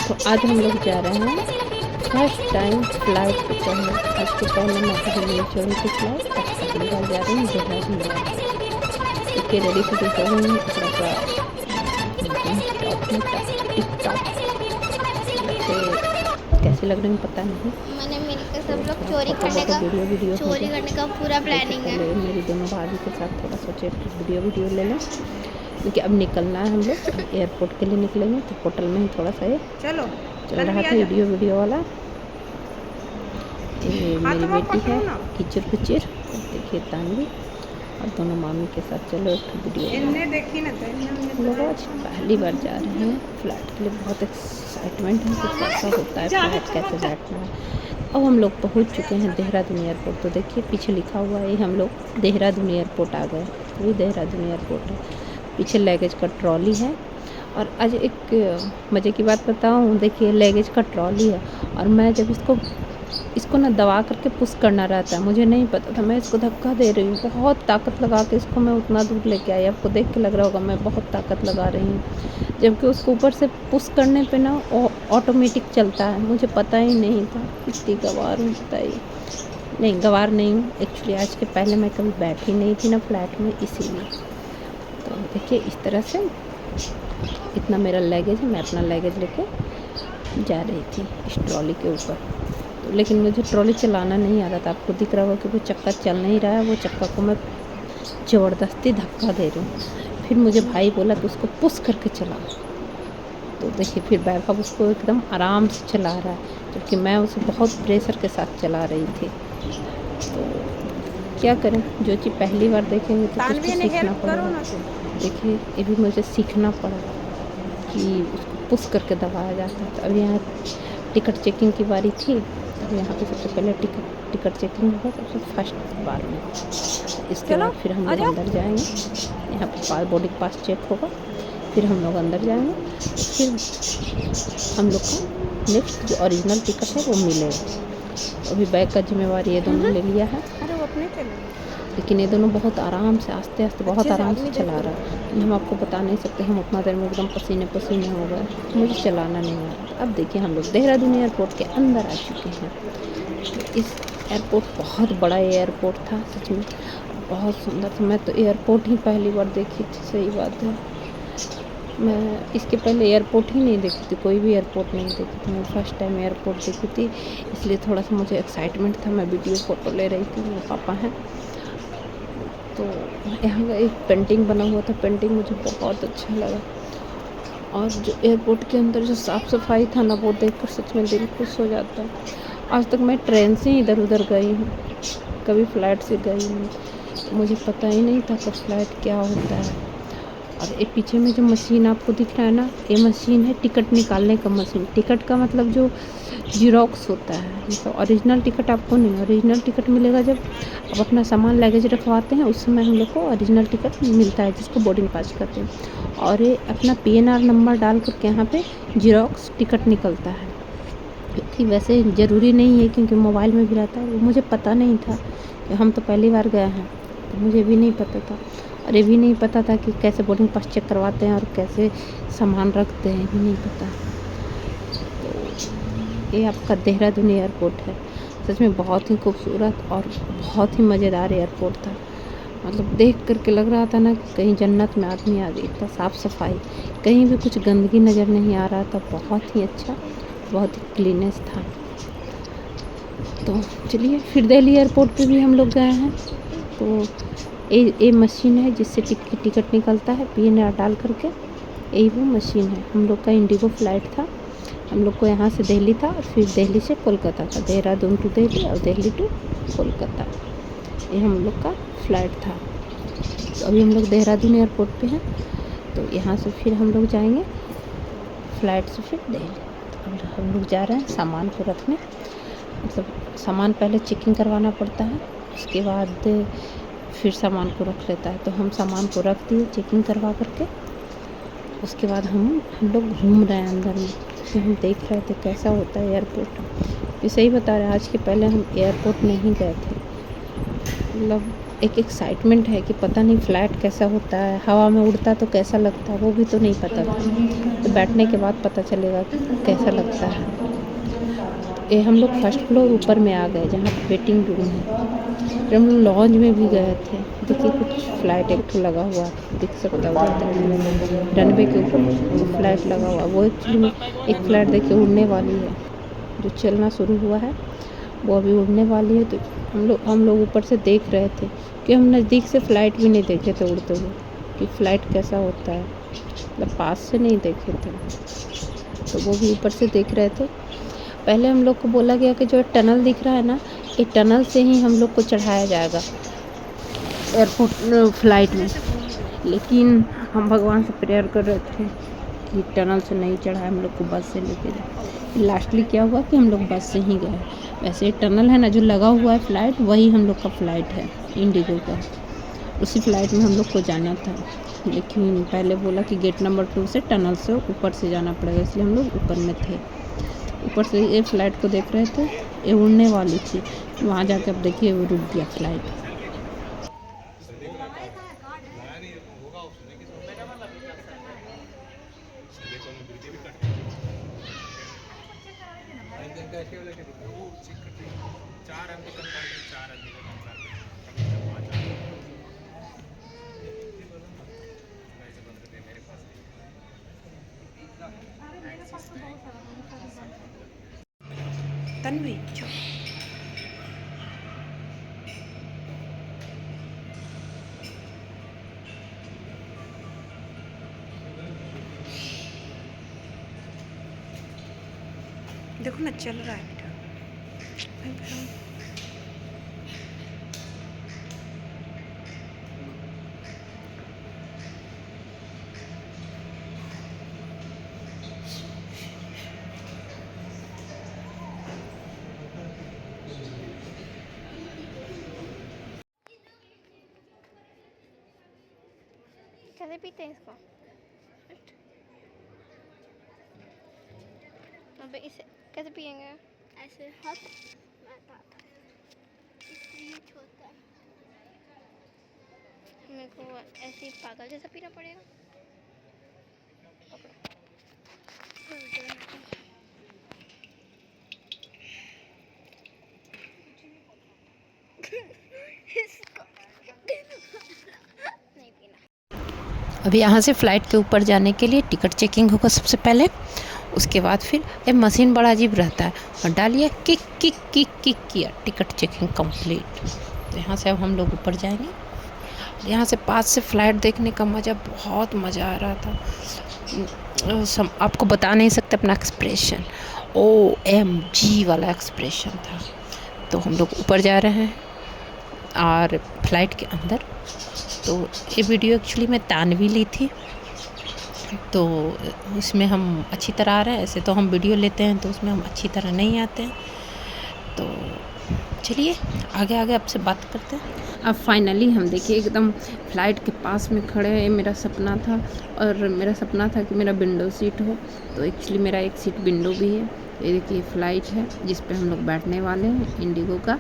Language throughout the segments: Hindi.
तो आज हम लोग जा रहे हैं फर्स्ट टाइम फ्लाइट पे चढ़ने। आज के पहले मैं कभी नहीं चढ़ी थी फ्लाइट, अब पहली बार जा रही हूँ देहरादून जा रही हूँ। इसके रेडी शेडी हो गई हूँ, कपड़ा का जीन्स टॉप में टिप टॉप से कैसे लग रही हूँ पता नहीं। मैंने मिलकर तो सब लोग थोड़ा फोटो वीडियो चोरी करने का पूरा प्लानिंग है। पहले मेरी दोनों भाभी के साथ थोड़ा सोचे वीडियो ले लें, क्योंकि अब निकलना है। हम लोग अब एयरपोर्ट के लिए निकलेंगे, तो होटल में ही थोड़ा सा ये चल रहा था वीडियो वाला। ये मेरी बेटी है किचर पिचर, देखिए तानवी, और दोनों मामी के साथ चलो एक वीडियो देखी ना। हम लोग आज पहली बार जा रहे हैं फ्लाइट के लिए, बहुत एक्साइटमेंट है कि कैसा होता है फ्लाइट, कैसे बैठना है। अब हम लोग पहुंच चुके हैं देहरादून एयरपोर्ट। तो देखिए पीछे लिखा हुआ है हम लोग देहरादून एयरपोर्ट आ गए। वही देहरादून एयरपोर्ट है, पीछे लगेज का ट्रॉली है। और आज एक मज़े की बात बताऊँ, देखिए लगेज का ट्रॉली है, और मैं जब इसको ना दबा करके पुश करना रहता है, मुझे नहीं पता था। मैं इसको धक्का दे रही हूँ, बहुत ताकत लगा के इसको मैं उतना दूर लेके आई। आपको देख के लग रहा होगा मैं बहुत ताकत लगा रही हूँ, जबकि उसको ऊपर से पुश करने पे ना ऑटोमेटिक चलता है। मुझे पता ही नहीं था। कितनी गंवार हूँ बताइए। नहीं गंवार नहीं हूँ एक्चुअली, आज के पहले मैं कभी बैठी नहीं थी ना फ्लैट में, इसीलिए। तो देखिए इस तरह से इतना मेरा लगेज है, मैं अपना लगेज लेके जा रही थी इस ट्रॉली के ऊपर। तो लेकिन मुझे ट्रॉली चलाना नहीं आ रहा था। आपको दिख रहा होगा कि वो चक्का चल नहीं रहा है, वो चक्का को मैं ज़बरदस्ती धक्का दे रही हूँ। फिर मुझे भाई बोला कि उसको पुश करके चला। तो देखिए फिर बैकअप उसको एकदम आराम से चला रहा है, जबकि मैं उसे बहुत प्रेशर के साथ चला रही थी। तो क्या करें, जो चीज़ पहली बार देखेंगे तो कुछ तो सीखना पड़ेगा। देखिए ये भी मुझे सीखना पड़ा कि उसको पुश करके दबाया जाता है। तो अभी यहाँ टिकट चेकिंग की बारी थी, तो यहाँ पे सबसे पहले टिकट चेकिंग होगा सबसे फर्स्ट बार में। इसके बाद फिर हम लोग अंदर जाएंगे, यहाँ पे बोर्डिंग पास चेक होगा, फिर हम लोग अंदर जाएंगे। फिर हम लोग का नेक्स्ट जो ओरिजिनल टिकट है वो मिलेगा। अभी बैग का जिम्मेवारी ये दोनों ले लिया है, लेकिन ये दोनों बहुत आराम से आस्ते आस्ते बहुत आराम से चला रहा है। हम आपको बता नहीं सकते, हम उतना देर में एकदम पसीने पसीने हो गए, मुझे चलाना नहीं आ रहा। अब देखिए हम लोग देहरादून एयरपोर्ट के अंदर आ चुके हैं। तो इस एयरपोर्ट बहुत बड़ा एयरपोर्ट था, सच में बहुत सुंदर था। मैं तो एयरपोर्ट ही पहली बार देखी थी, सही बात है। मैं इसके पहले एयरपोर्ट ही नहीं देखी थी, कोई भी एयरपोर्ट नहीं देखी थी। मैं फर्स्ट टाइम एयरपोर्ट देखी थी, इसलिए थोड़ा सा मुझे एक्साइटमेंट था। मैं वीडियो फ़ोटो ले रही थी, मेरे पापा हैं। तो यहाँ का एक पेंटिंग बना हुआ था, पेंटिंग मुझे बहुत अच्छा लगा। और जो एयरपोर्ट के अंदर जो साफ़ सफाई था ना, वो देखकर सच में दिल खुश हो जाता है। आज तक मैं ट्रेन से ही इधर उधर गई हूँ, कभी फ़्लाइट से गई नहीं, तो मुझे पता ही नहीं था कि फ़्लाइट क्या होता है। और ये पीछे में जो मशीन आपको दिख रहा है ना, ये मशीन है टिकट निकालने का मशीन। टिकट का मतलब जो जीरोक्स होता है, मतलब ओरिजिनल टिकट आपको नहीं। ओरिजिनल टिकट मिलेगा जब आप अपना सामान लगेज रखवाते हैं, उस समय हम लोग को ओरिजिनल टिकट मिलता है, जिसको बोर्डिंग पास कहते हैं। और ये अपना PNR नंबर डाल करके यहाँ पे जीरोक्स टिकट निकलता है, क्योंकि वैसे ज़रूरी नहीं है, क्योंकि मोबाइल में भी रहता है। वो मुझे पता नहीं था, कि हम तो पहली बार गए हैं, तो मुझे भी नहीं पता था। और ये भी नहीं पता था कि कैसे बोर्डिंग पास चेक करवाते हैं और कैसे सामान रखते हैं, भी नहीं पता। तो ये आपका देहरादून एयरपोर्ट है। सच में बहुत ही खूबसूरत और बहुत ही मज़ेदार एयरपोर्ट था। मतलब देख करके लग रहा था ना कि कहीं जन्नत में आदमी आ गई। इतना साफ़ सफाई, कहीं भी कुछ गंदगी नज़र नहीं आ रहा था। बहुत ही अच्छा, बहुत ही क्लीनेस था। तो चलिए फिर दिल्ली एयरपोर्ट पे भी हम लोग गए हैं। तो ये मशीन है जिससे टिकट निकलता है, PNR डाल करके, यही वो मशीन है। हम लोग का इंडिगो फ़्लाइट था, हम लोग को यहाँ से दिल्ली था, और फिर दिल्ली से कोलकाता था। देहरादून टू दिल्ली और दिल्ली टू कोलकाता, ये हम लोग का फ़्लाइट था। तो अभी हम लोग देहरादून एयरपोर्ट पे हैं। तो यहाँ से फिर हम लोग जाएंगे फ़्लाइट से फिर दिल्ली। तो हम लोग जा रहे हैं सामान को रखने, मतलब सामान पहले चेकिंग करवाना पड़ता है, उसके बाद फिर सामान को रख लेता है। तो हम सामान को रख दिए चेकिंग करवा करके। उसके बाद हम लोग घूम रहे हैं अंदर में, तो हम देख रहे थे कैसा होता है एयरपोर्ट। ये सही बता रहे हैं, आज के पहले हम एयरपोर्ट नहीं गए थे। मतलब एक एक्साइटमेंट है कि पता नहीं फ़्लाइट कैसा होता है, हवा में उड़ता तो कैसा लगता है, वो भी तो नहीं पता था। तो बैठने के बाद पता चलेगा कि कैसा लगता है। ये हम लोग फर्स्ट फ्लोर ऊपर में आ गए जहाँ वेटिंग रूम है। फिर हम लोग लॉन्ज में भी गए थे। देखिए कुछ फ़्लाइट एक ठो लगा हुआ दिख सकता है उधर रनवे के ऊपर फ़्लाइट लगा हुआ। वो एक्चुअली में एक फ़्लाइट देखिए उड़ने वाली है, जो चलना शुरू हुआ है वो अभी उड़ने वाली है। तो हम लोग ऊपर से देख रहे थे कि हम नज़दीक से फ़्लाइट भी नहीं देखे थे उड़ते हुए कि फ़्लाइट कैसा होता है, मतलब पास से नहीं देखे थे। तो वो भी ऊपर से देख रहे थे। पहले हम लोग को बोला गया कि जो टनल दिख रहा है ना, ये टनल से ही हम लोग को चढ़ाया जाएगा एयरपोर्ट फ़्लाइट में। लेकिन हम भगवान से प्रेयर कर रहे थे कि टनल से नहीं चढ़ाए, हम लोग को बस से लेके जाए। लास्टली क्या हुआ कि हम लोग बस से ही गए। वैसे टनल है ना जो लगा हुआ है फ़्लाइट, वही हम लोग का फ़्लाइट है इंडिगो का। उसी फ़्लाइट में हम लोग को जाना था, लेकिन पहले बोला कि गेट नंबर 2 से टनल से ऊपर से जाना पड़ेगा, इसलिए हम लोग ऊपर में थे। ऊपर से ये फ़्लाइट को देख रहे थे, ये उड़ने वाली थी। वहाँ जाके अब देखिए वो रुक गया फ़्लाइट। तन्वी देखो ना चल रहा है बेटा। कैसे पीते हैं इसको? अबे इसे कैसे पिएंगे? ऐसे हाथ इसलिए छोटा है। मेरे को ऐसे ही पागल जैसा पीना पड़ेगा। नहीं पीना। अभी यहाँ से फ़्लाइट के ऊपर जाने के लिए टिकट चेकिंग होगा सबसे पहले। उसके बाद फिर ये मशीन बड़ा अजीब रहता है, और डालिए किक किक किक किक किया, टिकट चेकिंग कंप्लीट। तो यहाँ से अब हम लोग ऊपर जाएंगे। यहाँ से पास से फ़्लाइट देखने का मज़ा, बहुत मज़ा आ रहा था। आपको बता नहीं सकते अपना एक्सप्रेशन, OMG वाला एक्सप्रेशन था। तो हम लोग ऊपर जा रहे हैं और फ़्लाइट के अंदर। तो ये वीडियो एक्चुअली मैं तानवी ली थी, तो उसमें हम अच्छी तरह आ रहे हैं। ऐसे तो हम वीडियो लेते हैं तो उसमें हम अच्छी तरह नहीं आते हैं। तो चलिए आगे आगे आपसे बात करते हैं। अब फाइनली हम देखिए एकदम फ़्लाइट के पास में खड़े हैं। मेरा सपना था, और मेरा सपना था कि मेरा विंडो सीट हो, तो एक्चुअली मेरा एक सीट विंडो भी है। ये देखिए फ़्लाइट है जिस पे हम लोग बैठने वाले हैं इंडिगो का।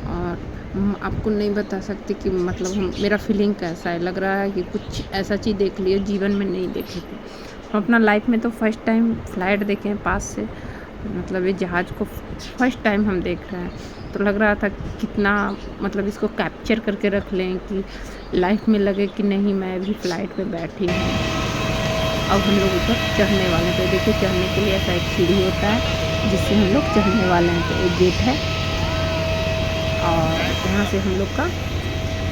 और आपको नहीं बता सकती कि मतलब मेरा फीलिंग कैसा है। लग रहा है कि कुछ ऐसा चीज़ देख लिया जीवन में नहीं देखे थे हम अपना लाइफ में। तो फर्स्ट टाइम फ़्लाइट देखे हैं पास से, मतलब ये जहाज़ को फर्स्ट टाइम हम देख रहे हैं। तो लग रहा था कितना मतलब इसको कैप्चर करके रख लें कि लाइफ में लगे कि नहीं मैं भी फ़्लाइट में बैठी हूँ। अब हम लोग ऊपर चढ़ने वाले हैं। तो देखिए चढ़ने के लिए ऐसा एक सीढ़ी होता है जिससे हम लोग चढ़ने वाले हैं। तो एक गेट है, और यहाँ से हम लोग का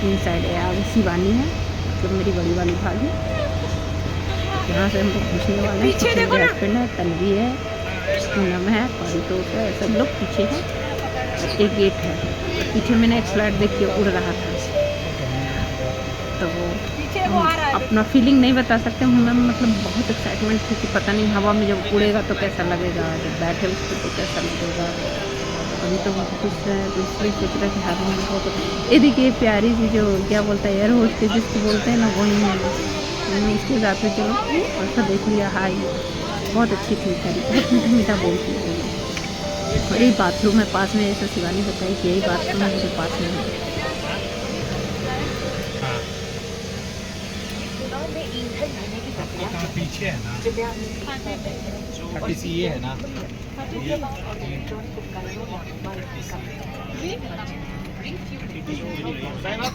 इन साइड है। आगे शिवानी है, मतलब मेरी बड़ी वाली भाभी। यहाँ से हम लोग घुसने वाले हैं। पीछे देखो ना, हस्बैंड है, तन्वी है, पूनम है, परितोष है, सब लोग पीछे हैं। एक गेट है, पीछे मैंने एक फ़्लाइट देखी उड़ रहा था। तो अपना फीलिंग नहीं बता सकते हमें, मतलब बहुत एक्साइटमेंट थी कि पता नहीं हवा में जब उड़ेगा तो कैसा लगेगा, जब बैठे उस पर तो कैसा लगेगा। अभी तो बहुत खुश है, दूसरे सोच रहे थे हाथ में बहुत। ये देखिए प्यारी सी जो क्या बोलता है एयर होस्टेस जिसको बोलते हैं ना, वही है। इसके साथ में चलो ऐसा देख लिया। हाई बहुत अच्छी थी, सारी बहुत मीठा मीठा बोलती है। और यही बाथरूम है पास में, ऐसा शिवानी बताई कि यही बाथरूम है मेरे पास में है। पीछे है ना 30 ये है ना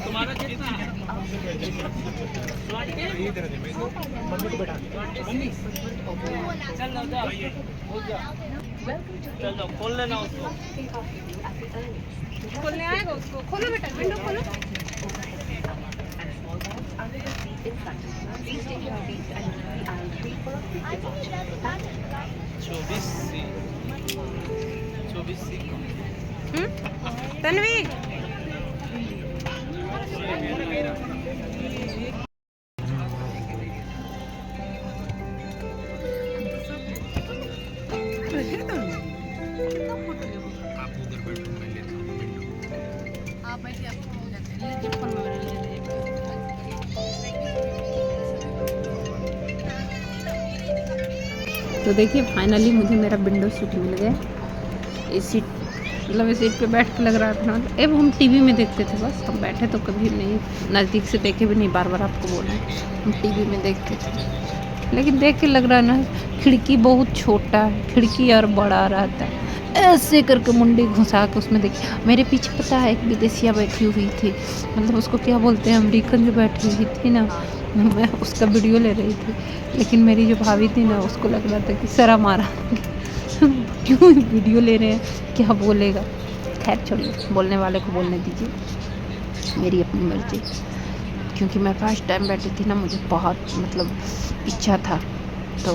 तुम्हारा कितना है चलो खोल लेना उसको खोलने आएगा उसको खोलो बेटा विंडो खोलो 24 तन्वी आप उधर बैठो मैं लेता हूँ विंडो आप बैठिए आपको हो जाते हैं ले चप्पल वगैरह ले ले तो देखिए फाइनली मुझे मेरा विंडो सीट मिल गया। इस सीट मतलब इस सीट पे बैठ के लग रहा था अब हम टीवी में देखते थे बस हम बैठे तो कभी नहीं नज़दीक से देखे भी नहीं बार बार आपको बोल रहे हैं हम टीवी में देखते थे लेकिन देख के लग रहा है ना खिड़की बहुत छोटा है खिड़की और बड़ा रहता है ऐसे करके मुंडी घुसा के उसमें देखिए मेरे पीछे पता है एक विदेशिया बैठी हुई थी मतलब उसको क्या बोलते हैं अमेरिकन जो बैठी हुई थी ना मैं उसका वीडियो ले रही थी लेकिन मेरी जो भाभी थी ना उसको लग रहा था कि शर्म आ रहा क्यों वीडियो ले रहे हैं क्या बोलेगा खैर छोड़िए बोलने वाले को बोलने दीजिए मेरी अपनी मर्जी क्योंकि मैं फर्स्ट टाइम बैठी थी ना मुझे बहुत मतलब इच्छा था तो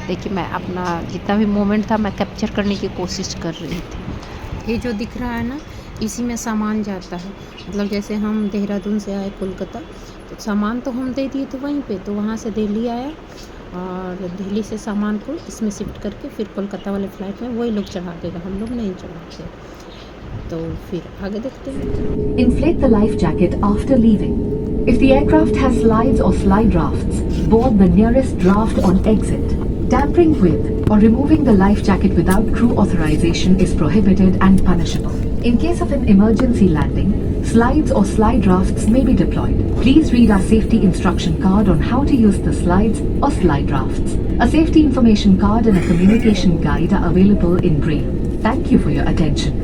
देखिए मैं अपना जितना भी मोमेंट था मैं कैप्चर करने की कोशिश कर रही थी। ये जो दिख रहा है ना इसी में सामान जाता है मतलब जैसे हम देहरादून से आए कोलकाता तो सामान तो हम दे दिए थे वहीं पे तो वहाँ से दिल्ली आया और दिल्ली से सामान को इसमें शिफ्ट करके फिर कोलकाता वाले फ्लाइट में वही लोग चढ़ा देगा हम लोग नहीं चढ़ाते तो फिर आगे देखते हैं। Inflate the life jacket after leaving. If the aircraft has slides or slide rafts, board the nearest draft on exit. Tampering with or removing the life jacket without crew authorization is prohibited and punishable. In case of an emergency landing, slides or slide rafts may be deployed. Please read our safety instruction card on how to use the slides or slide rafts. A safety information card and a communication guide are available in Braille. Thank you for your attention.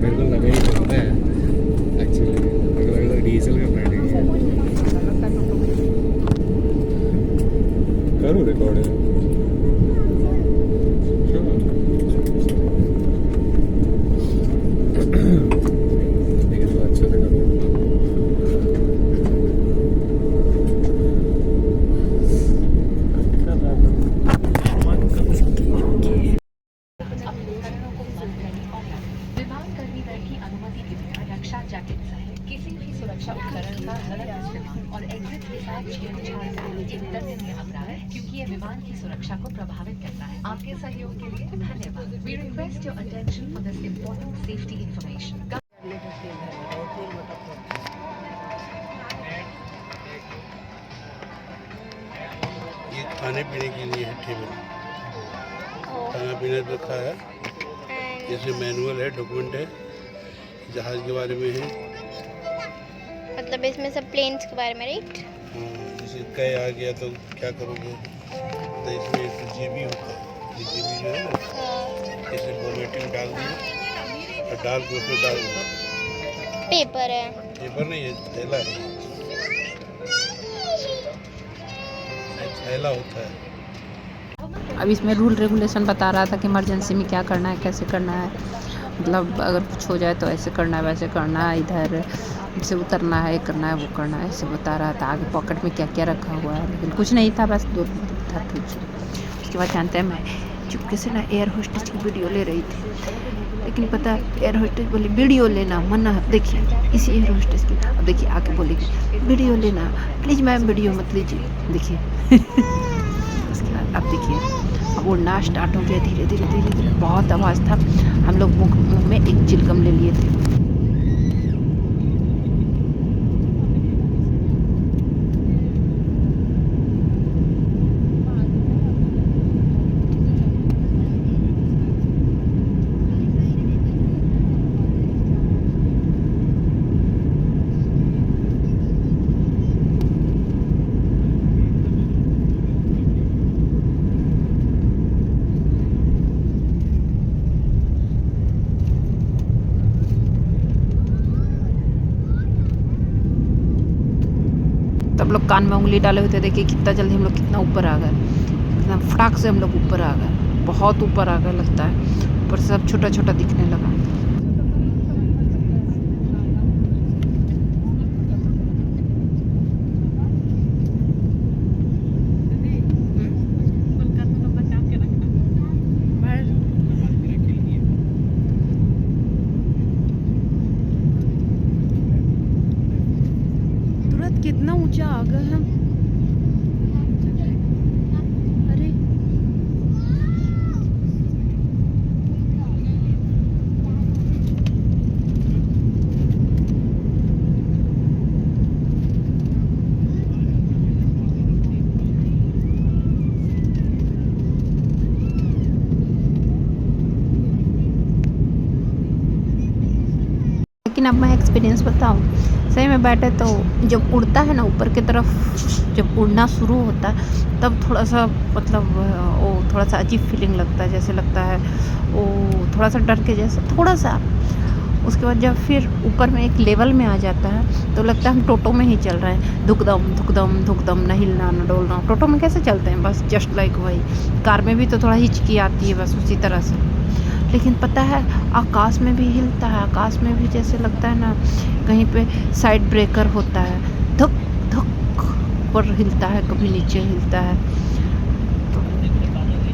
मेरे को लगा ही पड़ता है एक्चुअली मेरे को लगा डीजल का फ्लाइट है करो रिकॉर्ड है लेकिन तो अच्छा लगा सुरक्षा उपकरण का गलत इस्तेमाल और एग्जिट के साथ छेड़छाड़ करना एक दंडनीय अपराध है क्योंकि यह विमान की सुरक्षा को प्रभावित करता है। आपके सहयोग के लिए धन्यवाद। We request your attention for this important safety information. ये खाने पीने के लिए है टेबल खाना पीना रखा है जैसे मैनुअल है डॉक्यूमेंट है जहाज़ के बारे में है मतलब इसमें सब प्लेन्स के बारे में राइट जैसे कहीं आ गया तो क्या करोगे तो इसमें तो जीबी होता है ये जीबी जो है ना इसे फॉर्मेटिंग डाल दिया और डाल के उसमें डाल दिया पेपर है पेपर नहीं है थैला है थैला होता है। अब इसमें रूल रेगुलेशन बता रहा था कि इमरजेंसी में क्या करना है कैसे करना है मतलब अगर कुछ हो जाए तो ऐसे करना है वैसे करना है इधर से उतरना है करना है वो करना है ऐसे बता रहा था आगे पॉकेट में क्या क्या रखा हुआ है लेकिन कुछ नहीं था बस दो था कुछ। उसके बाद जानते हैं मैं चुपके से ना एयर होस्टेज की वीडियो ले रही थी लेकिन पता है एयर होस्टेज बोली वीडियो लेना मना है देखिए इसी एयर होस्टेज की अब देखिए आके बोलेगी वीडियो लेना प्लीज़ मैम वीडियो मत लीजिए देखिए उसके बाद अब देखिए अब उड़ना स्टार्ट हो गया धीरे धीरे धीरे धीरे बहुत आवाज़ था हम लोग मुँह में एक चिलगम ले लिए थे। कान में उंगली डाले हुए थे। देखिए कितना जल्दी हम लोग कितना ऊपर आ गए, एकदम फटाक से हम लोग ऊपर आ गए, बहुत ऊपर आ गए लगता है। ऊपर से सब छोटा छोटा दिखने लगा। तुरंत कितना ऊंचा आ गए हम। अरे लेकिन अब मैं एक्सपीरियंस बताऊं, सही में बैठे तो जब उड़ता है ना ऊपर की तरफ, जब उड़ना शुरू होता है तब थोड़ा सा मतलब वो थोड़ा सा अजीब फीलिंग लगता है, जैसे लगता है वो थोड़ा सा डर के जैसा थोड़ा सा। उसके बाद जब फिर ऊपर में एक लेवल में आ जाता है तो लगता है हम टोटो में ही चल रहे हैं, धुकदम धुकदम धुकदम, न हिलना न डोलना। टोटो में कैसे चलते हैं, बस जस्ट लाइक वही। कार में भी तो थोड़ा हिचकी आती है, बस उसी तरह से। लेकिन पता है आकाश में भी हिलता है, आकाश में भी जैसे लगता है ना कहीं पे साइड ब्रेकर होता है, धुक धुक ऊपर हिलता है, कभी नीचे हिलता है। तो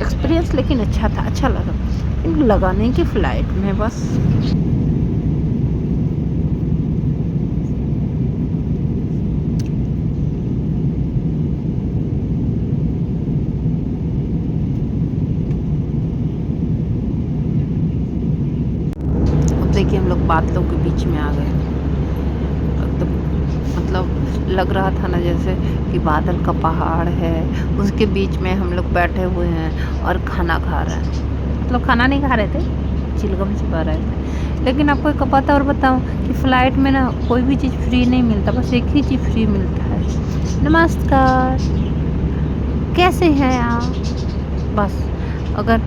एक्सपीरियंस लेकिन अच्छा था, अच्छा लगा। लेकिन लगा नहीं कि फ़्लाइट में बस देखिए हम लोग बादलों के बीच में आ गए। तो मतलब लग रहा था ना जैसे कि बादल का पहाड़ है, उसके बीच में हम लोग बैठे हुए हैं और खाना खा रहे हैं। मतलब खाना नहीं खा रहे थे, चिलगम चिपा रहे थे। लेकिन आपको एक पता और बताऊं कि फ़्लाइट में ना कोई भी चीज़ फ्री नहीं मिलता, बस एक ही चीज़ फ्री मिलता है, नमस्कार, कैसे हैं आप। बस अगर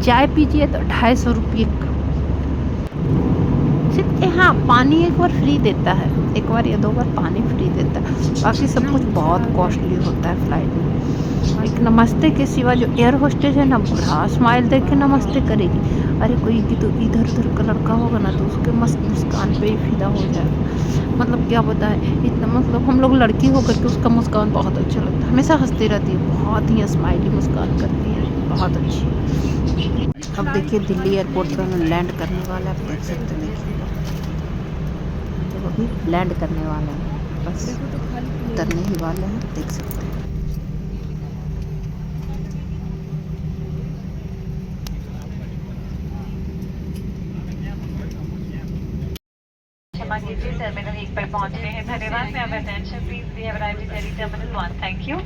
चाय पीजिए तो 250 रुपये का। हाँ, पानी एक बार फ्री देता है, एक बार या 2 बार पानी फ्री देता है, बाकी सब कुछ बहुत कॉस्टली होता है फ़्लाइट में। एक नमस्ते के सिवा जो एयर होस्टेस है ना, बड़ा स्माइल देख के नमस्ते करेगी। अरे कोई की तो इधर उधर का लड़का होगा ना तो उसके मस्त मुस्कान पे ही फिदा हो जाएगा। मतलब क्या बताएं, इतना मतलब हम लोग लड़की होकर के उसका मुस्कान बहुत अच्छा लगता है, हमेशा हंसती रहती है, बहुत ही स्माइली मुस्कान करती है, बहुत अच्छी। अब देखिए दिल्ली एयरपोर्ट पर हम लैंड करने वाला है, आप देख सकते हैं। देखिए अभी लैंड करने वाले हैं, बस उतरने ही वाले हैं, देख सकते हैं। क्षमा कीजिए, टर्मिनल 1 पर पहुंचते हैं, धन्यवाद। मैं attention please, we have arrived at Delhi terminal 1, thank you.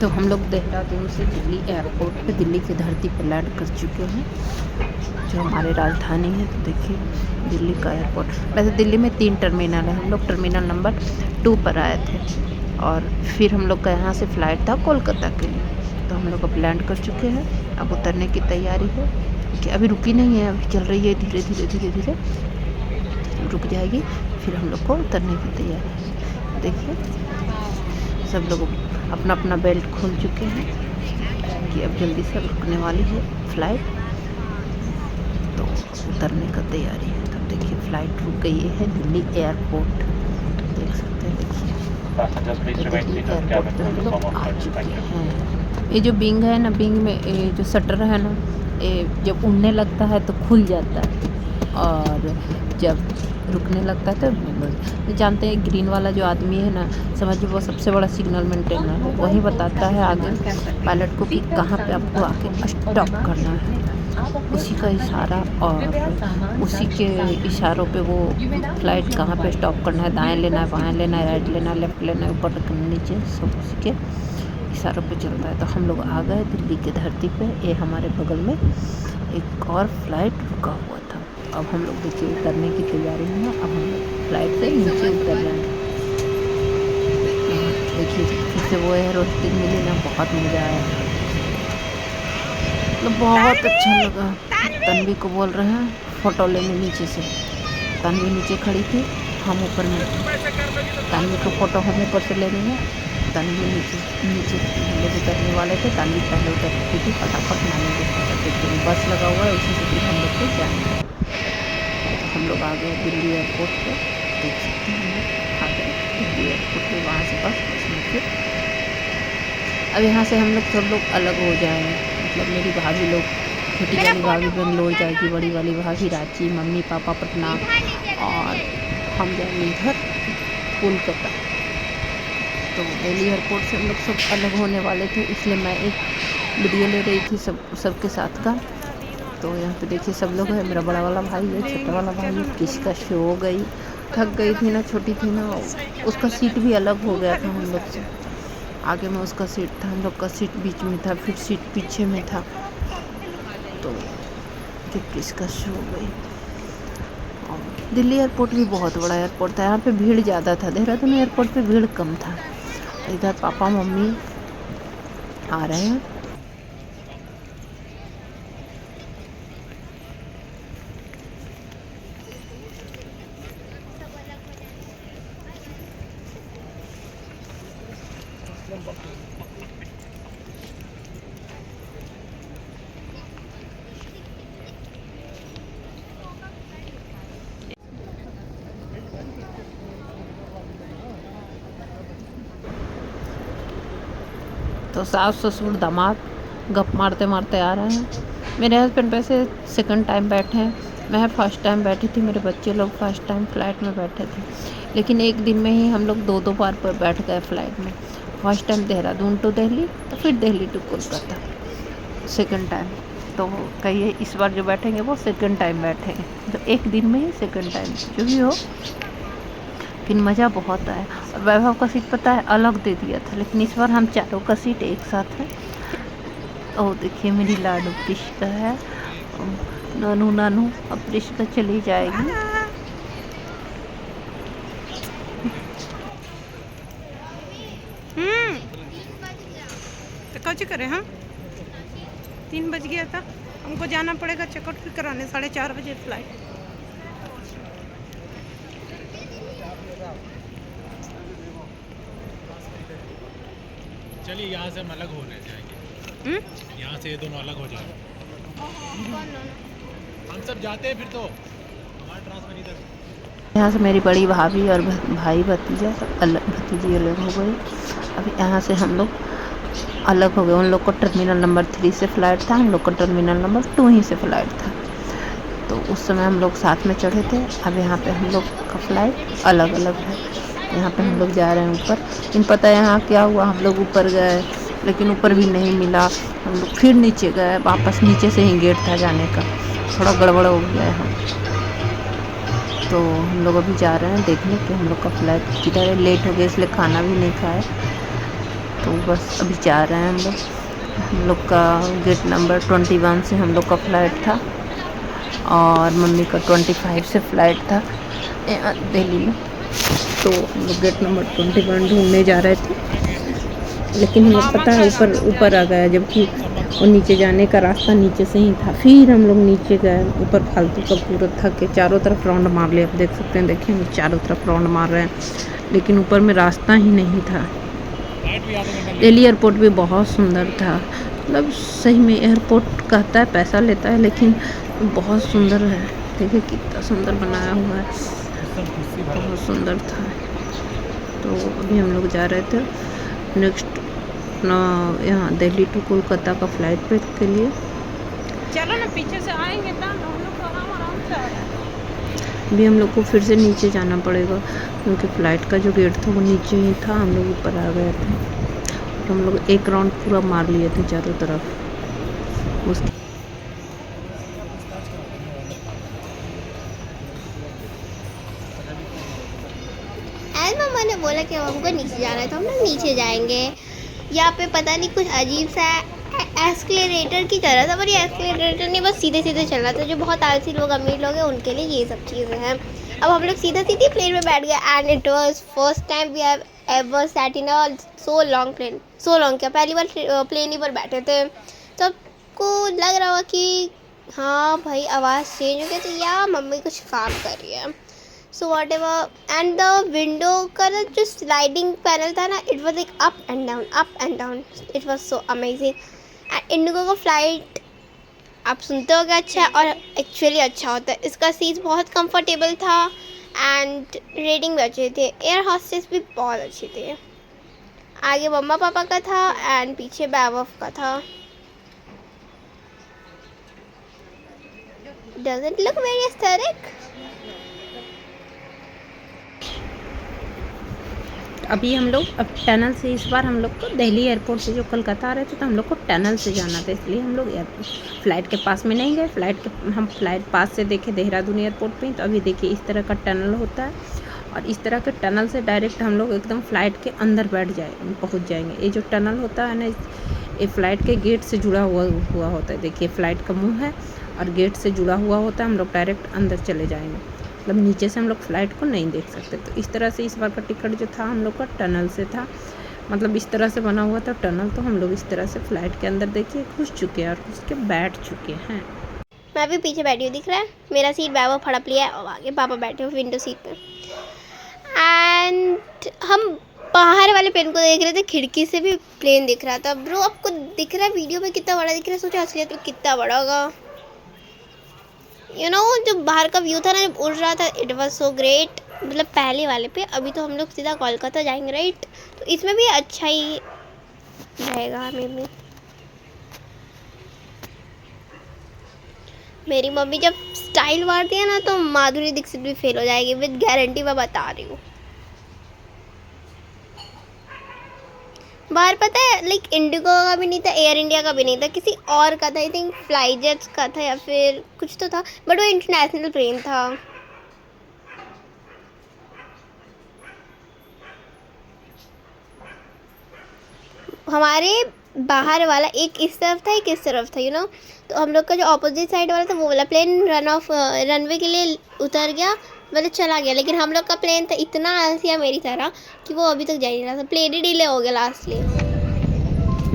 तो हम लोग देहरादून से दिल्ली एयरपोर्ट पे दिल्ली की धरती पर लैंड कर चुके हैं, जो हमारे राजधानी है। तो देखिए दिल्ली का एयरपोर्ट। वैसे दिल्ली में 3 टर्मिनल है, हम लोग टर्मिनल नंबर 2 पर आए थे और फिर हम लोग का यहाँ से फ़्लाइट था कोलकाता के लिए। तो हम लोग अब लैंड कर चुके हैं, अब उतरने की तैयारी है कि अभी रुकी नहीं है, अभी चल रही है धीरे धीरे धीरे धीरे, रुक जाएगी फिर हम लोग को उतरने की तैयारी है। देखिए सब लोग अपना अपना बेल्ट खोल चुके हैं कि अब जल्दी से रुकने वाली है फ़्लाइट, तो उतरने का तैयारी है। तब देखिए फ़्लाइट रुक गई है दिल्ली एयरपोर्ट, देख सकते हैं। देखिए दिल्ली एयरपोर्ट पे हम लोग आ चुके हैं। ये जो बिंग है ना, बिंग में ये जो शटर है ना, ये जब उड़ने लगता है तो खुल जाता है और जब रुकने लगता है तो जानते हैं ग्रीन वाला जो आदमी है ना, समझिए वो सबसे बड़ा सिग्नल मेंटेनर है, वही बताता है आगे पायलट को कि कहाँ पे आपको आके स्टॉप करना है, उसी का इशारा और उसी के इशारों पे वो फ्लाइट कहाँ पे स्टॉप करना है, दाएं लेना है, बाएं लेना है, राइट लेना है, लेफ्ट लेना है, ऊपर रखना, नीचे, सब उसी के इशारों पे चलता है। तो हम लोग आ गए दिल्ली की धरती पे। ये हमारे बगल में एक और फ्लाइट रुका हुआ था। अब हम लोग देखिए उतरने की तैयारी में है। अब हम लोग फ्लाइट से नीचे उतर जाएंगे। देखिए फिर से वो एयर होस्टेस मिली ना, बहुत मज़ा आया, तो बहुत अच्छा लगा। तन्वी को बोल रहे हैं फ़ोटो लेने नीचे से। तन्वी नीचे खड़ी थी, हम ऊपर में थे। तन्वी को फ़ोटो हम ऊपर से ले रहे हैं, तन्वी नीचे हम लोग उतरने वाले थे। तन्वी पहले उतर चुकी थी, फटाफट नानी के साथ देखते बस लगा हुआ है, उसी से फिर हम लोग को जाएंगे। हम लोग आ गए दिल्ली एयरपोर्ट पे, देख सकते हैं हम लोग आ गए दिल्ली एयरपोर्ट पे। वहाँ से बस में फिर अब यहाँ से हम लोग सब लोग अलग हो जाएंगे, मतलब मेरी भाभी लोग, छोटी वाली भाभी बेंगलोर जाएगी, बड़ी वाली भाभी रांची, मम्मी पापा पटना और हम जाएंगे इधर कोलकाता। तो दिल्ली एयरपोर्ट से हम लोग सब अलग होने वाले थे, इसलिए मैं एक वीडियो ले रही थी सबके साथ का। तो यहाँ पे देखिए सब लोग हैं, मेरा बड़ा वाला भाई है, छोटा वाला भाई है। किसका शो हो गई, थक गई थी ना, छोटी थी ना, उसका सीट भी अलग हो गया था हम लोग से। आगे में उसका सीट था, हम लोग का सीट बीच में था, फिर सीट पीछे में था। तो किसका शो हो गई। और दिल्ली एयरपोर्ट भी बहुत बड़ा एयरपोर्ट था, यहाँ पे भीड़ ज़्यादा था। देहरादून एयरपोर्ट पे भीड़ कम था। इधर पापा मम्मी आ रहे हैं। तो सास ससुर दामाद गप मारते मारते आ रहे हैं। मेरे हस्बैंड वैसे सेकंड टाइम बैठे हैं, मैं फर्स्ट टाइम बैठी थी, मेरे बच्चे लोग फर्स्ट टाइम फ़्लाइट में बैठे थे। लेकिन एक दिन में ही हम लोग 2-2 बार पर बैठ गए फ़्लाइट में। First time Dehradun to Delhi, तो फिर Delhi to Kolkata second time. तो कहिए इस बार जो बैठेंगे वो सेकंड टाइम बैठेंगे, तो एक दिन में ही सेकंड टाइम जो भी हो, फिर मज़ा बहुत आया। और वैभव का सीट पता है अलग दे दिया था, लेकिन इस बार हम चारों का सीट एक साथ है। और देखिए मेरी लाडू प्रिश्का है, नानू नानू अब प्रिश्का चली जाएगी। तो कौन करे हम 3 बज गया था, हमको जाना पड़ेगा चेकआउट फिर कराने 4:30 बजे फ्लाइट। चलिए यहाँ से हम अलग होने जाएंगे, यहाँ से ये दोनों अलग हो जाएंगे। हम सब जाते हैं फिर तो हमारा ट्रांसफर इधर। यहाँ से मेरी बड़ी भाभी और भाई भतीजा अलग, भतीजी अलग हो गई। अभी यहाँ से हम लोग अलग हो गए। उन लोग को टर्मिनल नंबर 3 से फ़्लाइट था, हम लोग को टर्मिनल नंबर 2 ही से फ़्लाइट था। तो उस समय हम लोग साथ में चढ़े थे। अब यहाँ पे हम लोग का फ़्लाइट अलग अलग है। यहाँ पे हम लोग जा रहे हैं ऊपर, लेकिन पता है यहाँ क्या हुआ, हम लोग ऊपर गए लेकिन ऊपर भी नहीं मिला। हम लोग फिर नीचे गए, वापस नीचे से ही गेट था जाने का, थोड़ा गड़बड़ हो गया है। तो हम लोग अभी जा रहे हैं देखने कि हम लोग का फ़्लाइट किधर है। लेट हो गया इसलिए खाना भी नहीं खाए, तो बस अभी जा रहे हैं हम लोग। हम लोग का गेट नंबर 21 से हम लोग का फ़्लाइट था और मम्मी का 25 से फ़्लाइट था यहाँ दिल्ली में। तो हम लोग गेट नंबर 21 ढूंढने जा रहे थे, लेकिन हमें पता है ऊपर आ गया, जबकि वो नीचे जाने का रास्ता नीचे से ही था। फिर हम लोग नीचे गए, ऊपर फालतू का पूरा थक के चारों तरफ राउंड मार लिया। आप देख सकते हैं, देखिए हम चारों तरफ राउंड मार रहे हैं, लेकिन ऊपर में रास्ता ही नहीं था। दिल्ली एयरपोर्ट भी बहुत सुंदर था, मतलब सही में एयरपोर्ट कहता है पैसा लेता है, लेकिन बहुत सुंदर है। देखिए कितना सुंदर बनाया हुआ है, बहुत सुंदर था। तो अभी हम लोग जा रहे थे नेक्स्ट यहाँ दिल्ली टू कोलकाता का फ़्लाइट पे के लिए। चलो ना पीछे से आएंगे ना, हम लोग आराम से आ रहे हैं। अभी हम लोग को फिर से नीचे जाना पड़ेगा, क्योंकि फ़्लाइट का जो गेट था वो नीचे ही था। हम लोग ऊपर आ गए थे और हम लोग एक राउंड पूरा मार लिए थे चारों तरफ। उसके मम्मा ने बोला कि हमको नीचे जाना है, तो हम लोग नीचे जाएंगे। यहाँ पे पता नहीं कुछ अजीब सा एस्केलेटर की तरह था, पर ये एस्केलेटर नहीं, बस सीधे सीधे चल रहा था। जो बहुत आलसी लोग, अमीर लोग हैं, उनके लिए ये सब चीज़ें हैं। अब हम लोग सीधा सीधे प्लेन में बैठ गए and it was first time we have ever sat in a so long plane. So long क्या, पहली बार प्लेन ही पर बैठे थे। तो आपको लग रहा होगा कि हाँ भाई आवाज़ चेंज हो गई, तो या मम्मी कुछ काम कर रही है। So what ever, and the window का जो स्लाइडिंग पैनल था ना, it was like up and down. It was so amazing. And Indigo का फ्लाइट आप सुनते हो क्या अच्छा है, और एक्चुअली अच्छा होता है। इसका सीट बहुत कंफर्टेबल था एंड रेटिंग भी अच्छे थे। एयर हॉस्टेस भी बहुत अच्छे थे। आगे मम्मा पापा का था एंड पीछे बैवफ का था। Doesn't look very aesthetic. अभी हम लोग अब टनल से, इस बार हम लोग को दिल्ली एयरपोर्ट से जो कोलकाता आ रहे थे, तो हम लोग को टनल से जाना था, इसलिए हम लोग फ़्लाइट के पास में नहीं गए। हम फ़्लाइट पास से देखे देहरादून एयरपोर्ट पे। तो अभी देखिए इस तरह का टनल होता है, और इस तरह के टनल से डायरेक्ट हम लोग एकदम फ़्लाइट के अंदर पहुँच जाएंगे। ये जो टनल होता है ना, ये फ़्लाइट के गेट से जुड़ा हुआ होता है। देखिए फ़्लाइट का मुँह है और गेट से जुड़ा हुआ होता है। हम लोग डायरेक्ट अंदर चले जाएंगे, मतलब नीचे से हम लोग फ़्लाइट को नहीं देख सकते। तो इस तरह से इस बार का टिकट जो था हम लोग का टनल से था, मतलब इस तरह से बना हुआ था टनल। तो हम लोग इस तरह से फ़्लाइट के अंदर देखिए घुस चुके हैं और घुस के बैठ चुके हैं। मैं भी पीछे बैठी हूँ, दिख रहा है मेरा सीट बैग हड़प लिया है, और आगे पापा बैठे हुए विंडो सीट पे। एंड हम बाहर वाले प्लेन को देख रहे थे, खिड़की से भी प्लेन दिख रहा था। ब्रो आपको दिख रहा है वीडियो में कितना बड़ा दिख रहा है, सोचो असलियत में कितना बड़ा होगा। जो बाहर का व्यू था ना, जब उड़ रहा था, इट वॉज सो ग्रेट। मतलब पहले वाले पे। अभी तो हम लोग सीधा कोलकाता जाएंगे, राइट? तो इसमें भी अच्छा ही रहेगा हमें भी। मेरी मम्मी जब स्टाइल मारती है ना, तो माधुरी दीक्षित भी फेल हो जाएगी, विद गारंटी मैं बता रही हूँ। बाहर पता है लाइक इंडिगो का भी नहीं था, एयर इंडिया का भी नहीं था, किसी और का था। आई थिंक फ्लाई जेट्स का था या फिर कुछ तो था, बट वो इंटरनेशनल प्लेन था। हमारे बाहर वाला एक इस तरफ था, एक इस तरफ था, तो हम लोग का जो ऑपोजिट साइड वाला था, वो वाला प्लेन रनवे के लिए उतर गया, मतलब चला गया। लेकिन हम लोग का प्लेन था इतना आलसी मेरी तरह कि वो अभी तक जा नहीं रहा था। प्लेन ही डिले हो गया लास्टली,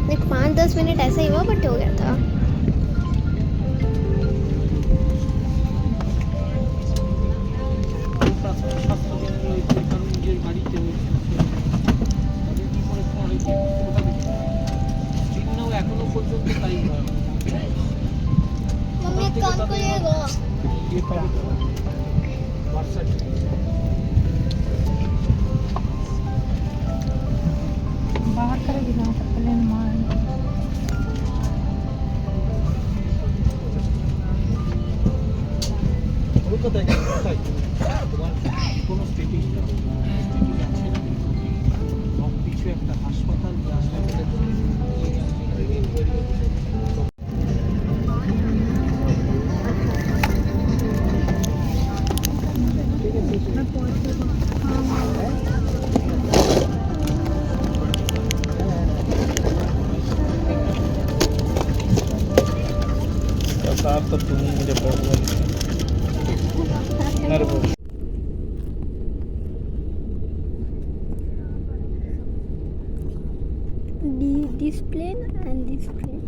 लाइक 5-10 मिनट ऐसा ही हुआ, बट हो गया था। मम्मी एक काम करिएगा, बाहर करेगी ना प्लेन मार। কোনো স্টেটিং আছে না, কিছু একটা হাসপাতাল যে হাসপাতালে तो तुम ही मुझे बहुत बुरा लगता है। अरे बहुत This plane and this plane.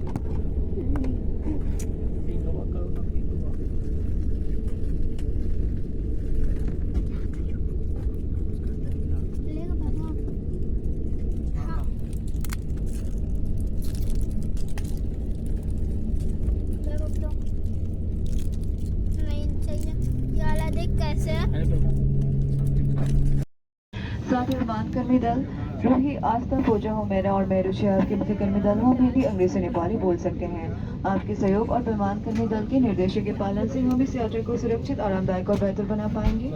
साथ विमानकर्मी दल रूही आज तक पहुंचा हूँ मेरा और मैं रुचियार के मुख्य कर्मी दल हम हिंदी अंग्रेजी नेपाली बोल सकते हैं। आपके सहयोग और विमानकर्मी दल के निर्देशों के पालन से हम इस यात्रा को सुरक्षित आरामदायक और बेहतर बना पाएंगे।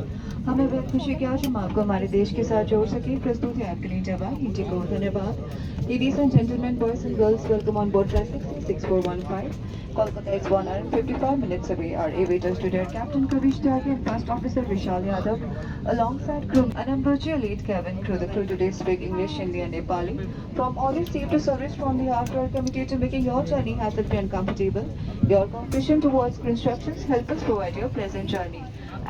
हमें बहुत खुशी की आज हम आपको हमारे देश के साथ जोड़ सके। प्रस्तुत है आपके लिए जवाब हिंदी को धन्यवाद। Ladies and gentlemen, boys and girls, welcome on board Flight 66415. Kolkata is 155 minutes away. Our aviators today are Captain Kavish Tyagi and First Officer Vishal Yadav, alongside crew Anamboji elite cabin crew. The crew today speak English, Hindi and Nepali. From always safe to service from the after committee to making your journey hassle-free and comfortable. Your cooperation towards instructions help us provide you a pleasant journey.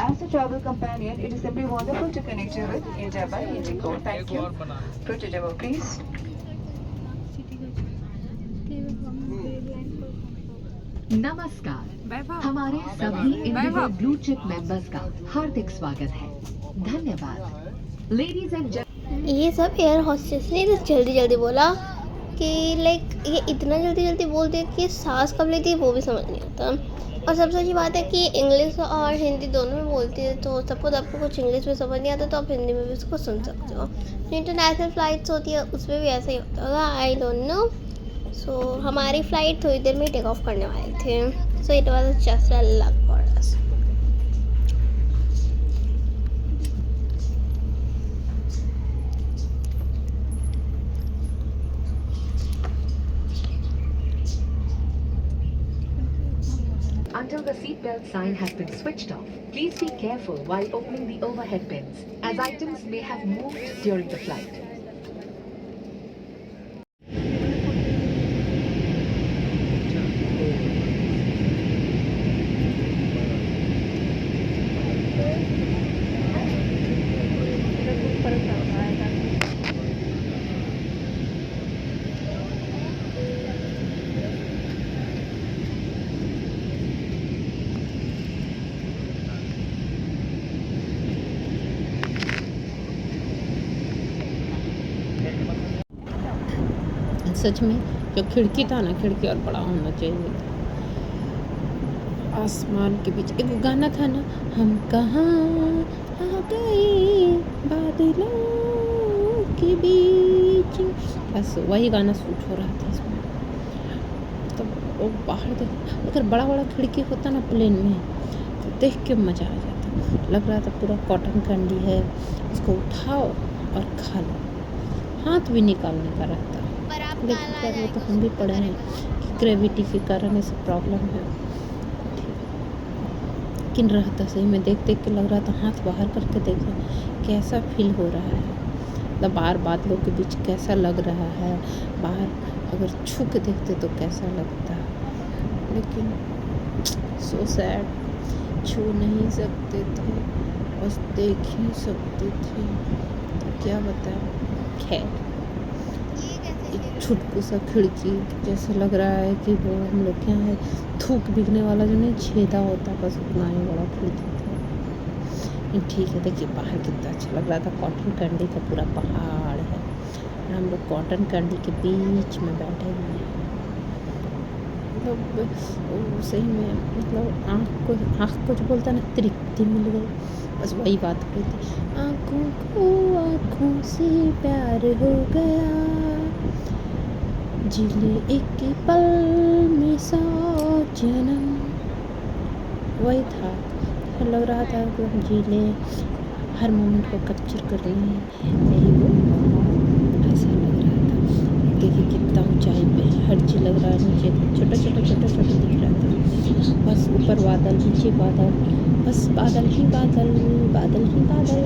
As a travel companion, it is simply wonderful to connect you with India by Indigo. Thank you. Crew to demo, please. नमस्कार, हमारे सभी इंडिगो ब्लू चिप मेंबर्स का हार्दिक स्वागत है। धन्यवाद। लेडीज एंड ये सब एयर हॉस्टेस ने जल्दी जल्दी बोला कि लाइक ये इतना जल्दी जल्दी बोलते हैं कि सांस कब लेती है वो भी समझ नहीं आता। और सबसे अच्छी बात है कि इंग्लिश और हिंदी दोनों में बोलती है, तो सपोज आपको कुछ इंग्लिश में समझ नहीं आता तो आप हिंदी में भी उसको सुन सकते हो। इंटरनेशनल फ़्लाइट्स होती है उसमें भी ऐसा ही होता होगा, आई डोंट नो। सो हमारी फ़्लाइट थोड़ी देर में टेक ऑफ करने वाली थी, so it was just a luck for us. Until the seatbelt sign has been switched off, please be careful while opening the overhead bins, as items may have moved during the flight. सच में जो खिड़की था ना, खिड़की और बड़ा होना चाहिए। आसमान के बीच एक गाना था ना, हम कहाँ आ गए बादलों के बीच, बस वही गाना सूट हो रहा था इसमें। तो वो बाहर देख, अगर बड़ा बड़ा खिड़की होता ना प्लेन में तो देख के मज़ा आ जाता। लग रहा था पूरा कॉटन कैंडी है, उसको उठाओ और खा लो, हाथ भी निकालने का रहता। लेकिन पर वो तो हम भी पढ़े हैं कि ग्रेविटी के कारण ऐसा प्रॉब्लम है। लेकिन रहता सही में देख देख के लग रहा था, हाथ बाहर करके देखो कैसा फील हो रहा है, मतलब बाहर बादलों के बीच कैसा लग रहा है, बाहर अगर छू के देखते तो कैसा लगता है। लेकिन सो सैड, छू नहीं सकते थे, बस देख ही सकते थे, तो क्या बताएं। खैर एक छुटकू सा खिड़की जैसे लग रहा है कि वो हम लोग के यहाँ है थूक बिकने वाला जो नहीं छेदा होता, बस उतना ही बड़ा खिड़की था। ठीक है, देखिए बाहर कितना अच्छा लग रहा था। कॉटन कैंडी का पूरा पहाड़ है और हम लोग कॉटन कैंडी के बीच में बैठे हुए हैं। मतलब सही में मतलब आँख को जो बोलता ना तृप्ति मिल गई, बस वही बात हो रही थी। आँखों को आँखों से प्यार हो गया, जिले एक पल में 100 जन्म, वही था। लग रहा था कि हम जिले हर मोमेंट को कैप्चर कर रहे हैं, यही वो ऐसा लग रहा था। देखिए कितना ऊंचाई पे है, हर चीज़ लग रहा है नीचे छोटा छोटा दिख रहा था। बस ऊपर बादल, नीचे बादल, बस बादल ही बादल, बादल ही बादल,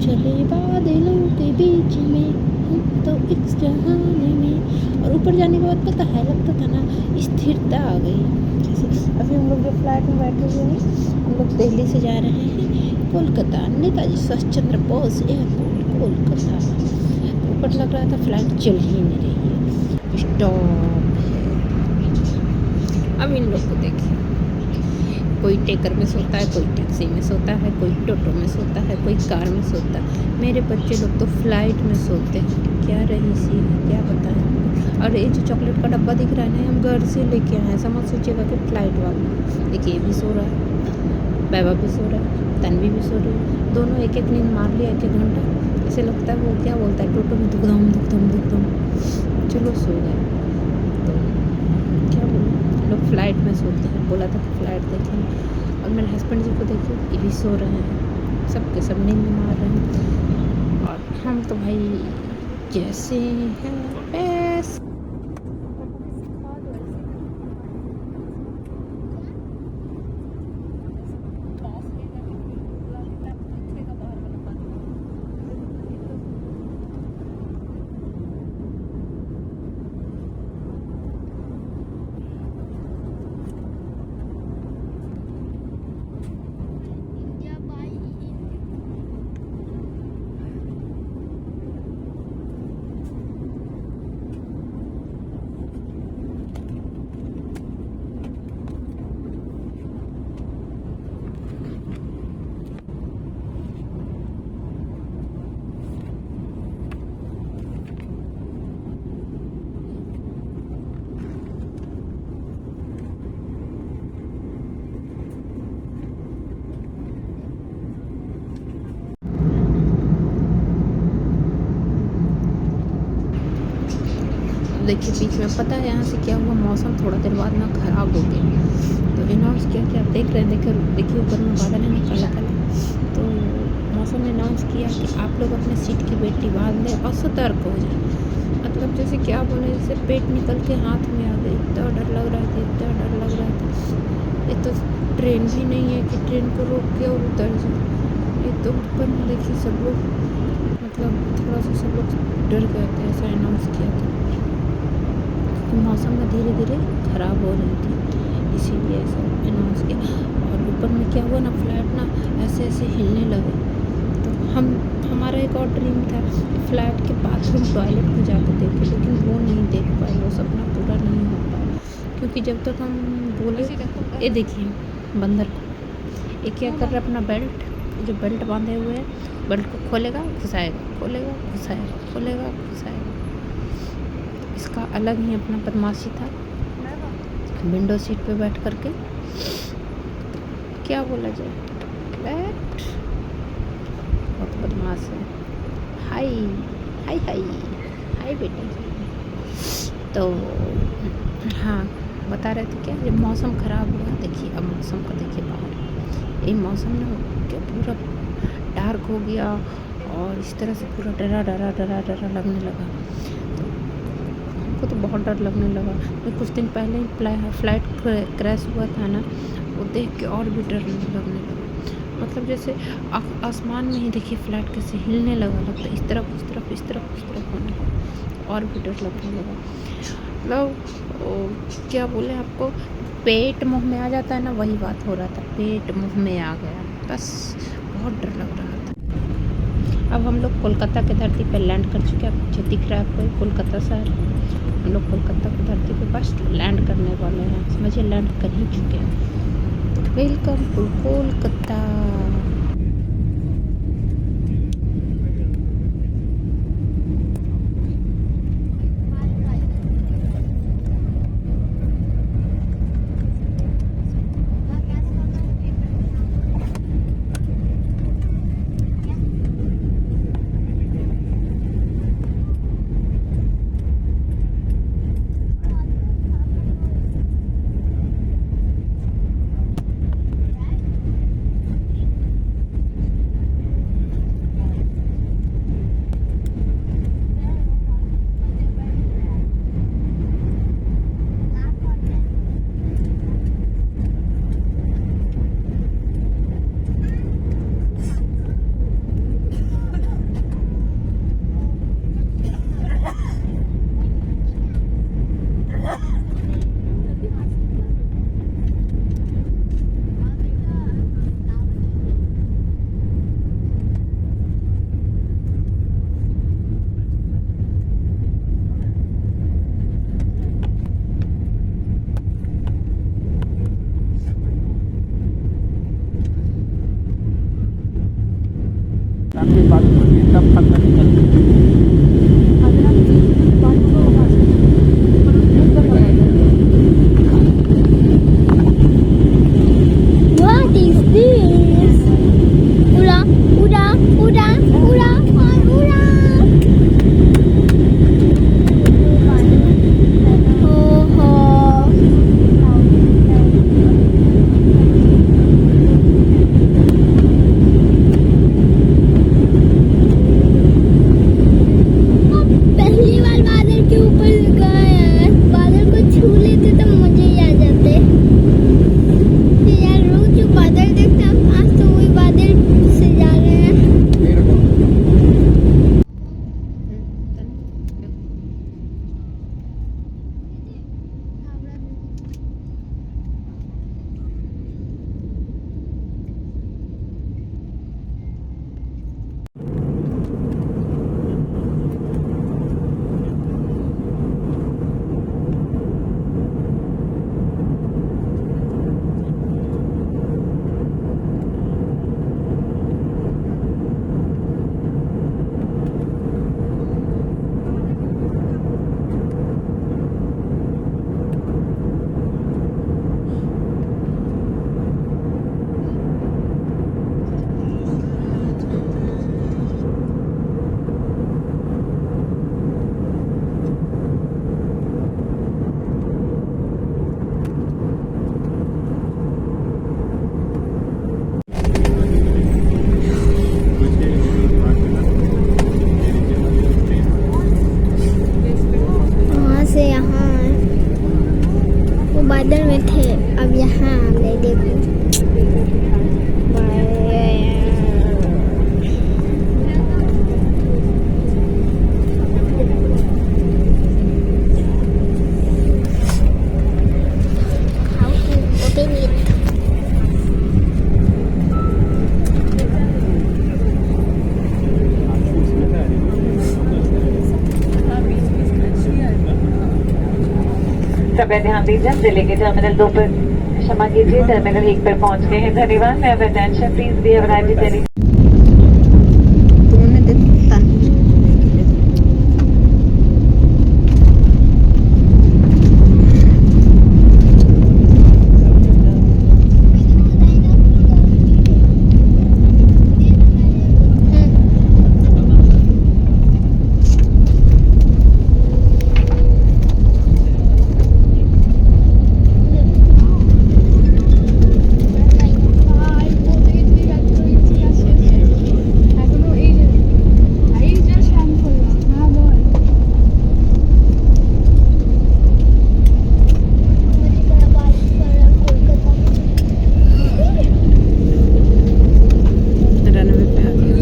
चले बादलों के बीच में हम तो इस जहान में। और ऊपर जाने के बाद पता है लगता था ना स्थिरता आ गई। जैसे अभी हम लोग जो फ्लाइट में बैठे हुए हैं, हम लोग दिल्ली से जा रहे हैं कोलकाता, नेताजी सुभाष चंद्र बोस एयरपोर्ट कोलकाता। ऊपर लग रहा था फ्लाइट चल ही नहीं रही है, स्टॉप है। अब इन लोग को देखिए, कोई टेकर में सोता है, कोई टैक्सी में सोता है, कोई टोटो में सोता है, कोई कार में सोता है। मेरे बच्चे लोग तो फ्लाइट में सोते हैं। क्या रईसी है, क्या बताएं। और ये जो चॉकलेट का डब्बा दिख रहा है ना, हम घर से लेके आए हैं। समझ सोचिएगा कि फ्लाइट वाला। देखिए ये भी सो रहा है, बैबा भी सो रहा है, तन्वी भी सो रही है। दोनों एक एक नींद मार लिया 1-1 घंटा। ऐसे लगता है वो क्या बोलता है टोटो में, दुखदम दुखदम दुखदम। चलो सो गए। तो क्या बोलूँ, लोग फ्लाइट में सोते हैं। बोला था कि फ्लाइट देखें। और मेरे हस्बैंड जी को देखिए, ये भी सो रहे हैं, सबके सब नींद मार रहे हैं। और हम तो भाई जैसे हैं वैसे। देखिए बीच में पता है यहाँ से क्या हुआ, मौसम थोड़ा देर बाद ना ख़राब हो गया। तो अनाउंस किया कि आप देख रहे हैं, देखिए ऊपर में बादल है ना काला काला। तो मौसम ने अनाउंस किया कि आप लोग अपने सीट की बेल्ट बांध लें और सतर्क हो जाए। मतलब जैसे क्या बोले, जैसे पेट निकल के हाथ में आ गई। इतना डर लग रहा था, इतना डर लग रहा था। ये तो ट्रेन भी नहीं है कि ट्रेन को रोक के और उतर जाए। ये तो ऊपर में देखिए सब लोग, मतलब थोड़ा सा सब लोग डर गए थे। ऐसा अनाउंस किया था। मौसम में धीरे धीरे ख़राब हो रही थी, इसीलिए ऐसा अनाउंस किया। और ऊपर में क्या हुआ ना, फ्लाइट ना ऐसे ऐसे हिलने लगे। तो हमारा एक और ड्रीम था फ्लाइट के बाथरूम टॉयलेट को जाकर देखे, लेकिन वो नहीं देख पाए, वो सपना पूरा नहीं हो पाया। क्योंकि जब तक हम बोले, ये देखिए बंदर को, ये क्या कर रहा है, अपना बेल्ट, जो बेल्ट बांधे हुए है, बेल्ट को खोलेगा घुसाएगा, खोलेगा घुसाएगा, खोलेगा घुसाएगा। इसका अलग ही अपना बदमाशी था। विंडो सीट पे बैठ करके क्या बोला जाए, बैठ, बहुत बदमाश है। हाय हाय हाय हाय बेटा। तो हाँ, बता रहे थे क्या, जब मौसम ख़राब हुआ, देखिए अब मौसम को देखिए बाहर, ये मौसम ना क्या पूरा डार्क हो गया और इस तरह से पूरा डरा डरा डरा डरा लगने लगा। तो बहुत डर लगने लगा। तो कुछ दिन पहले ही फ्लाइट क्रैश हुआ था ना, वो देख के और भी डर लगने लगा। मतलब जैसे आसमान में ही देखिए फ्लाइट कैसे हिलने लगा, लगता इस तरफ उस तरफ इस तरफ उस तरफ होने लगा, और भी डर लगने लगा। मतलब क्या बोले आपको, पेट मुंह में आ जाता है ना, वही बात हो रहा था, पेट मुंह में आ गया, बस बहुत डर लग रहा था। अब हम लोग कोलकाता के धरती पर लैंड कर चुके हैं। पीछे दिख रहा है आपको कोलकाता शहर। हम लोग कोलकाता की धरती पे बस लैंड करने वाले हैं, समझिए लैंड कर ही चुके हैं। Welcome to Kolkata. काफ़ी बात होती है तब पता निकलता है। What is this? Ura, ura, ura, ura, ura. Oh, पहली बार बादल के ऊपर गए हैं। बादल को छू लेते तो मजे ही आ जाते। यार रोज जो बादल देखते हैं आज तो वही बादल से जा रहे हैं। वहाँ से यहाँ वो बादल में थे, अब यहाँ आ गए। देखो कृपया ध्यान दीजिए, जिले के टर्मिनल 2 पर, क्षमा कीजिए, टर्मिनल 1 पर पहुंच गए हैं। धन्यवाद। मैं attention please we have arrived at Delhi. तुमने देखा रनवे पे आ गया।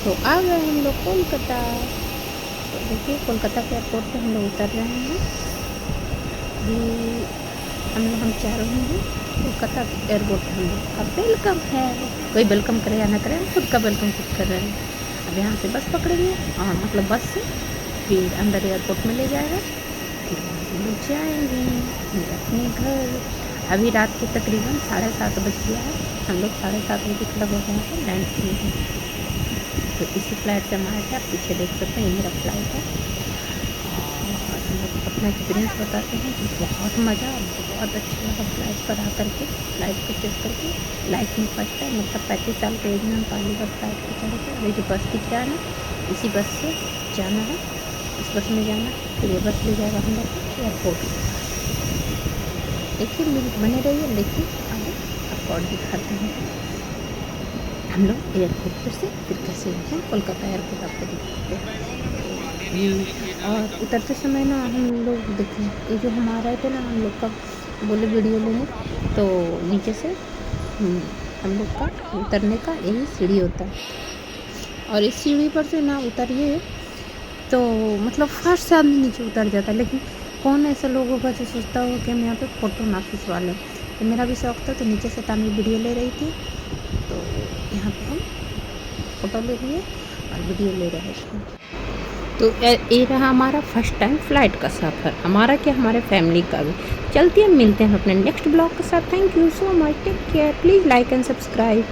तो आ गए हम लोग कोलकाता। तो देखिए कोलकाता के एयरपोर्ट पे हम लोग उतर रहे हैं। अभी हम चारों हैं कोलकाता एयरपोर्ट पे। हम लोग का वेलकम है। कोई वेलकम करे या ना करे, हम खुद का वेलकम खुद कर रहे हैं। अब यहाँ से बस पकड़ेंगे और मतलब बस से फिर अंदर एयरपोर्ट में ले जाएगा, फिर वहाँ से लोग जाएंगे अपने घर। अभी रात के तकरीबन 7:30 बज गया है। हम लोग 7:30 बजे क्लब हो गए हैं लैंड किए हैं। तो इसी फ्लाइट से हम आए थे। आप पीछे देख सकते हैं, ये मेरा फ्लाइट है। और हम लोग अपना एक्सपीरियंस बताते हैं कि बहुत मज़ा, बहुत अच्छा लगा फ्लाइट पर आकर के, फ्लाइट को चेक करके। लाइफ में फर्स्ट टाइम, मतलब 35 साल के एज में हम पहली बार फ्लाइट पर चढ़े थे। अभी जो बस दिख रहा है ना, इसी बस से जाना है, इस बस में जाना। फिर ये बस ले जाएगा हम लोग को एयरपोर्ट। देखिए बने रहिए, देखिए आगे आपको और दिखाते हैं। हम लोग एयरपोर्ट पर से फिर कैसे हैं कोलकाता एयरपोर्ट आपको दिखाते हैं। और उतरते समय ना हम लोग देखें, ये जो हम आ रहे थे ना, हम लोग का बोले वीडियो लेने, तो नीचे से हम लोग का उतरने का यही सीढ़ी होता है। और इस सीढ़ी पर से ना उतरिए तो मतलब फर्स्ट से आदमी नीचे उतर जाता है। लेकिन कौन ऐसा लोग होगा जो सोचता होगा कि हम यहाँ पे फ़ोटो ना खिंचवा लें। तो मेरा भी शौक था, तो नीचे से तानी वीडियो ले रही थी, तो यहाँ पे हम फ़ोटो ले लिए और वीडियो ले रहे थे। तो ये रहा हमारा फर्स्ट टाइम फ़्लाइट का सफ़र, हमारा क्या हमारे फैमिली का भी। चलती है, मिलते हैं अपने नेक्स्ट ब्लॉग के साथ। Thank you so much, take care, please like and subscribe.